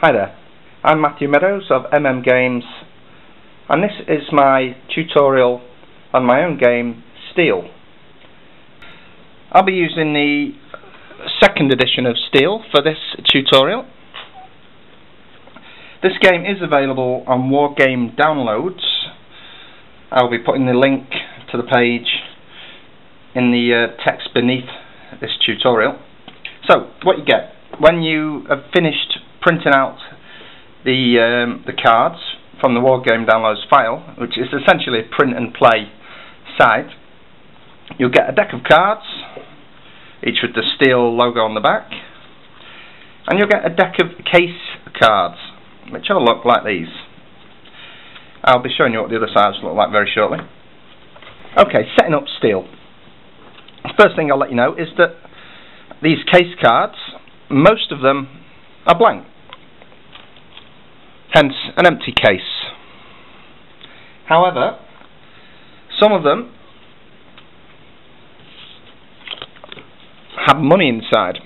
Hi there, I'm Matthew Meadows of Games, and this is my tutorial on my own game, Steel. I'll be using the second edition of Steel for this tutorial. This game is available on Wargame Downloads. I'll be putting the link to the page in the text beneath this tutorial. So, what you get, when you have finished printing out the cards from the Wargame Downloads file, which is essentially a print and play site, you'll get a deck of cards, each with the Steel logo on the back, and you'll get a deck of case cards, which will look like these. I'll be showing you what the other sides look like very shortly. Okay, setting up Steel. The first thing I'll let you know is that these case cards, most of them are blank, hence an empty case. However, some of them have money inside.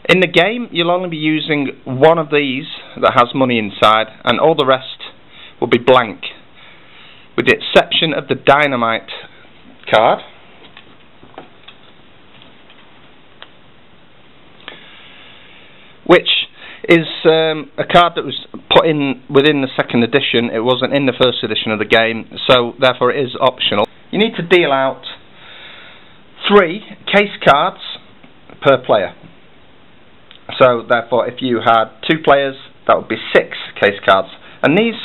In the game, you'll only be using one of these that has money inside, and all the rest will be blank, with the exception of the Dynamite card, which is a card that was put in within the second edition. It wasn't in the first edition of the game, so therefore it is optional. You need to deal out 3 case cards per player. So therefore, if you had 2 players, that would be 6 case cards. And these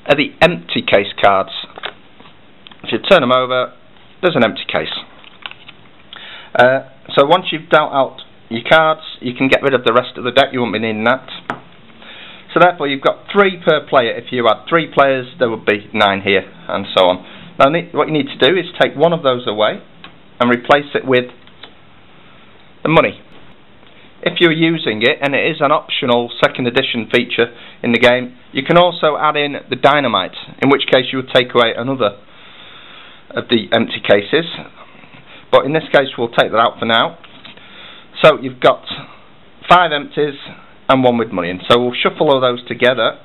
are the empty case cards. If you turn them over, there's an empty case. So once you've dealt out your cards, you can get rid of the rest of the deck. You won't be needing that. So therefore, you've got 3 per player. If you had 3 players, there would be 9 here, and so on. Now, what you need to do is take one of those away and replace it with the money. If you're using it, and it is an optional second edition feature in the game, you can also add in the Dynamite, in which case you would take away another of the empty cases. But in this case, we'll take that out for now. So you've got 5 empties and 1 with money in. So we'll shuffle all those together,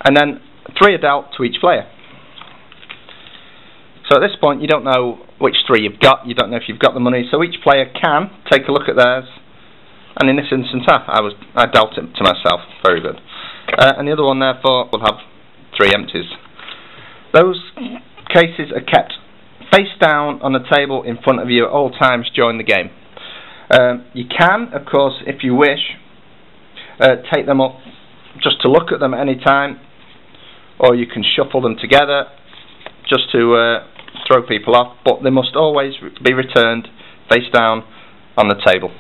and then 3 are dealt to each player. So at this point, you don't know which 3 you've got. You don't know if you've got the money. So each player can take a look at theirs, and in this instance, I dealt it to myself. Very good. And the other one, therefore, will have 3 empties. Those cases are kept face down on the table in front of you at all times during the game. You can, of course, if you wish, take them up just to look at them at any time, or you can shuffle them together just to throw people off, but they must always be returned face down on the table.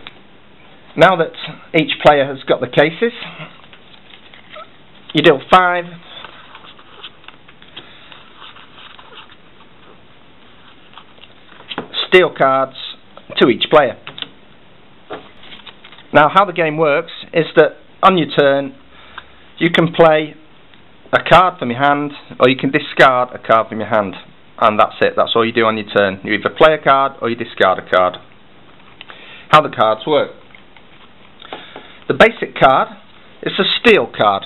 Now that each player has got the cases, you deal 5 Steel cards to each player. Now, how the game works is that on your turn, you can play a card from your hand, or you can discard a card from your hand, and that's it. That's all you do on your turn. You either play a card or you discard a card. How the cards work. The basic card is a Steel card.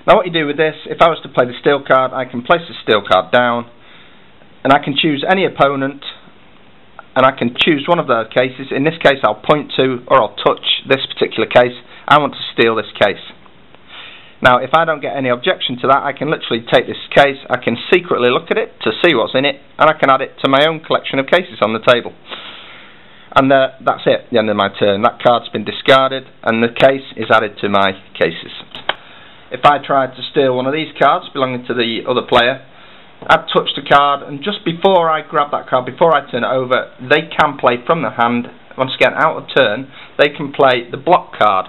Now what you do with this, if I was to play the Steel card, I can place the Steel card down, and I can choose any opponent, and I can choose one of their cases. In this case, I'll point to, or I'll touch this particular case. I want to steal this case. Now, if I don't get any objection to that, I can literally take this case, I can secretly look at it to see what's in it, and I can add it to my own collection of cases on the table. And that's it, the end of my turn. That card's been discarded, and the case is added to my cases. If I tried to steal one of these cards belonging to the other player, I'd touch the card, and just before I grab that card, before I turn it over, they can play from the hand. Once again, out of turn, they can play the block card.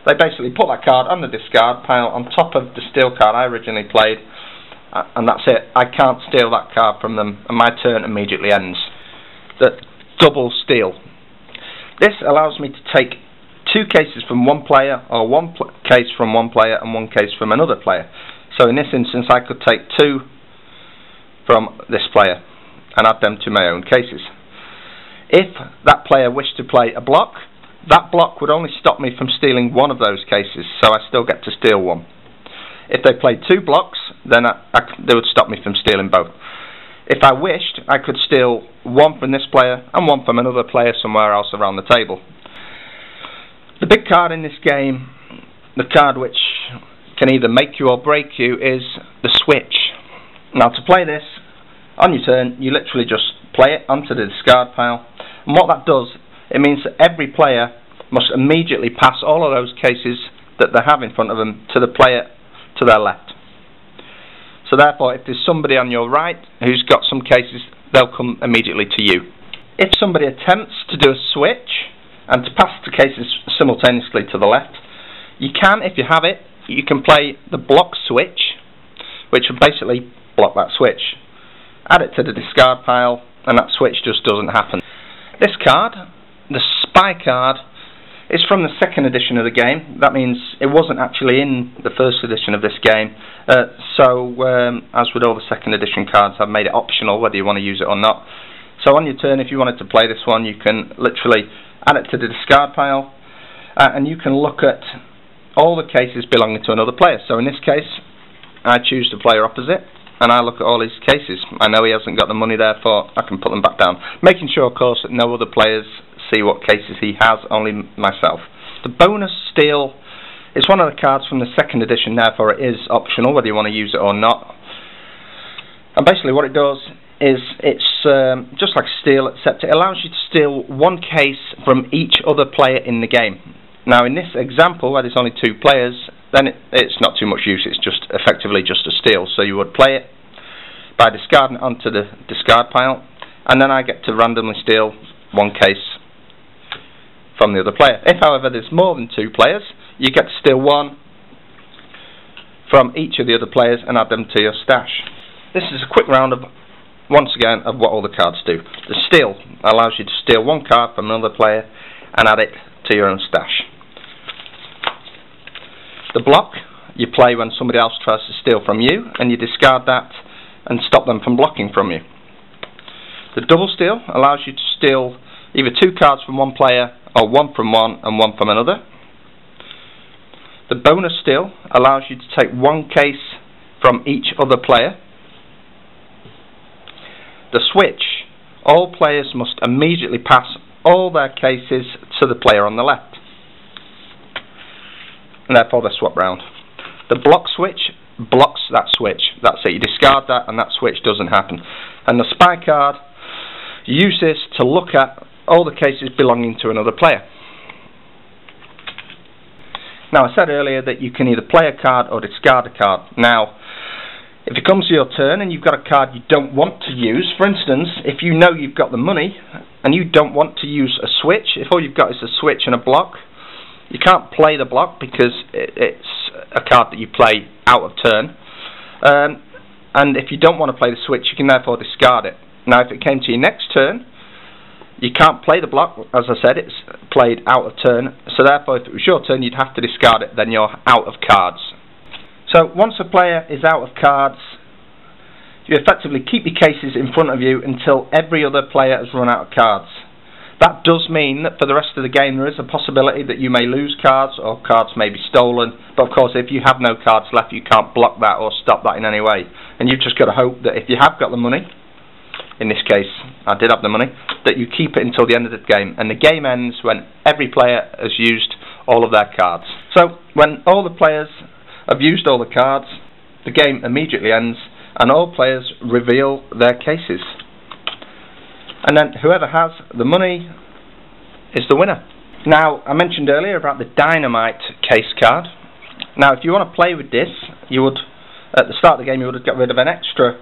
They basically put that card on the discard pile on top of the Steel card I originally played, and that's it. I can't steal that card from them, and my turn immediately ends. The double Steel. This allows me to take 2 cases from one player, or 1 case from one player and 1 case from another player. So in this instance, I could take 2 from this player and add them to my own cases. If that player wished to play a block, that block would only stop me from stealing one of those cases, so I still get to steal one. If they played 2 blocks, then they would stop me from stealing both. If I wished, I could steal one from this player and one from another player somewhere else around the table. The big card in this game, the card which can either make you or break you, is the switch. Now, to play this, on your turn, you literally just play it onto the discard pile, and what that does, it means that every player must immediately pass all of those cases that they have in front of them to the player to their left. So therefore, if there's somebody on your right who's got some cases, they'll come immediately to you. If somebody attempts to do a switch and to pass the cases simultaneously to the left, you can, if you have it, you can play the block switch, which will basically block that switch. Add it to the discard pile, and that switch just doesn't happen. This card, the spy card, is from the 2nd edition of the game. That means it wasn't actually in the 1st edition of this game. As with all the 2nd edition cards, I've made it optional whether you want to use it or not. So on your turn, if you wanted to play this one, you can literally add it to the discard pile, and you can look at all the cases belonging to another player. So in this case, I choose the player opposite, and I look at all his cases. I know he hasn't got the money, therefore I can put them back down, making sure, of course, that no other players see what cases he has, only myself. The bonus steal is one of the cards from the 2nd edition, therefore it is optional whether you want to use it or not. And basically what it does is it's just like steal, except it allows you to steal one case from each other player in the game. Now in this example, where there's only 2 players, then it's not too much use, it's just effectively just a steal. So you would play it by discarding it onto the discard pile, and then I get to randomly steal one case from the other player. If, however, there's more than 2 players, you get to steal one from each of the other players and add them to your stash. This is a quick roundup, once again, of what all the cards do. The steal allows you to steal one card from another player and add it to your own stash. The block you play when somebody else tries to steal from you, and you discard that and stop them from blocking from you. The double steal allows you to steal either 2 cards from one player, or one from one and one from another. The bonus steal allows you to take one case from each other player. The switch, all players must immediately pass all their cases to the player on the left, and therefore they swap round. The block switch blocks that switch. That's it, you discard that and that switch doesn't happen. And the spy card, you use this to look at all the cases belonging to another player. Now, I said earlier that you can either play a card or discard a card. Now, if it comes to your turn and you've got a card you don't want to use, for instance, if you know you've got the money and you don't want to use a switch, if all you've got is a switch and a block, you can't play the block because it's a card that you play out of turn. And if you don't want to play the switch, you can therefore discard it. Now, if it came to your next turn, you can't play the block. As I said, it's played out of turn. So therefore, if it was your turn, you'd have to discard it. Then you're out of cards. So once a player is out of cards, you effectively keep your cases in front of you until every other player has run out of cards. That does mean that for the rest of the game there is a possibility that you may lose cards or cards may be stolen, but of course if you have no cards left you can't block that or stop that in any way, and you've just got to hope that if you have got the money, in this case I did have the money, that you keep it until the end of the game, and the game ends when every player has used all of their cards. So when all the players have used all the cards, the game immediately ends and all players reveal their cases. And then whoever has the money is the winner. Now, I mentioned earlier about the dynamite case card. Now, if you want to play with this, you would, at the start of the game, you would have got rid of an extra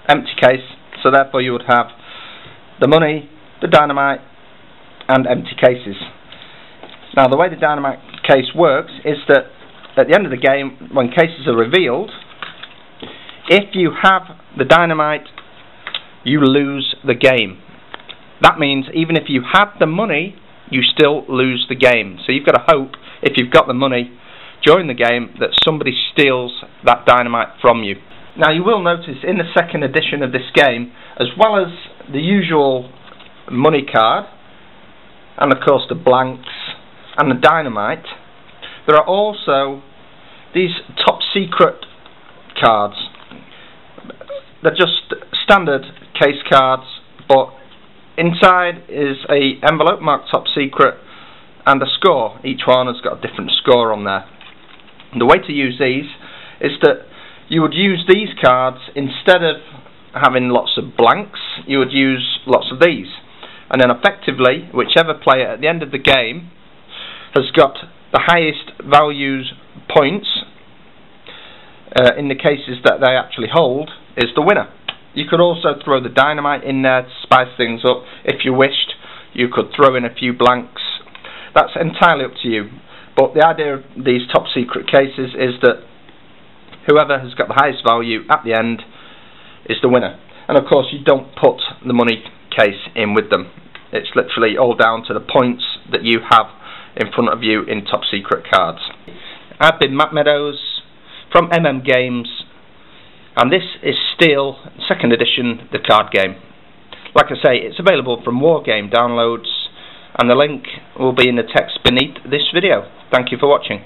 empty case, so therefore you would have the money, the dynamite, and empty cases. Now, the way the dynamite case works is that at the end of the game, when cases are revealed, if you have the dynamite, you lose the game. That means even if you have the money, you still lose the game. So you've got to hope, if you've got the money during the game, that somebody steals that dynamite from you. Now you will notice in the second edition of this game, as well as the usual money card, and of course the blanks and the dynamite, there are also these top secret cards. They're just standard case cards, but inside is a envelope marked top secret and a score. Each one has got a different score on there. And the way to use these is that you would use these cards instead of having lots of blanks. You would use lots of these, and then effectively whichever player at the end of the game has got the highest values points in the cases that they actually hold is the winner. You could also throw the dynamite in there to spice things up if you wished. You could throw in a few blanks. That's entirely up to you, but the idea of these top secret cases is that whoever has got the highest value at the end is the winner. And of course you don't put the money case in with them. It's literally all down to the points that you have in front of you in top secret cards. I've been Matt Meadows from Games, and this is Steel 2nd edition, the card game. Like I say, it's available from Wargame Downloads, and the link will be in the text beneath this video. Thank you for watching.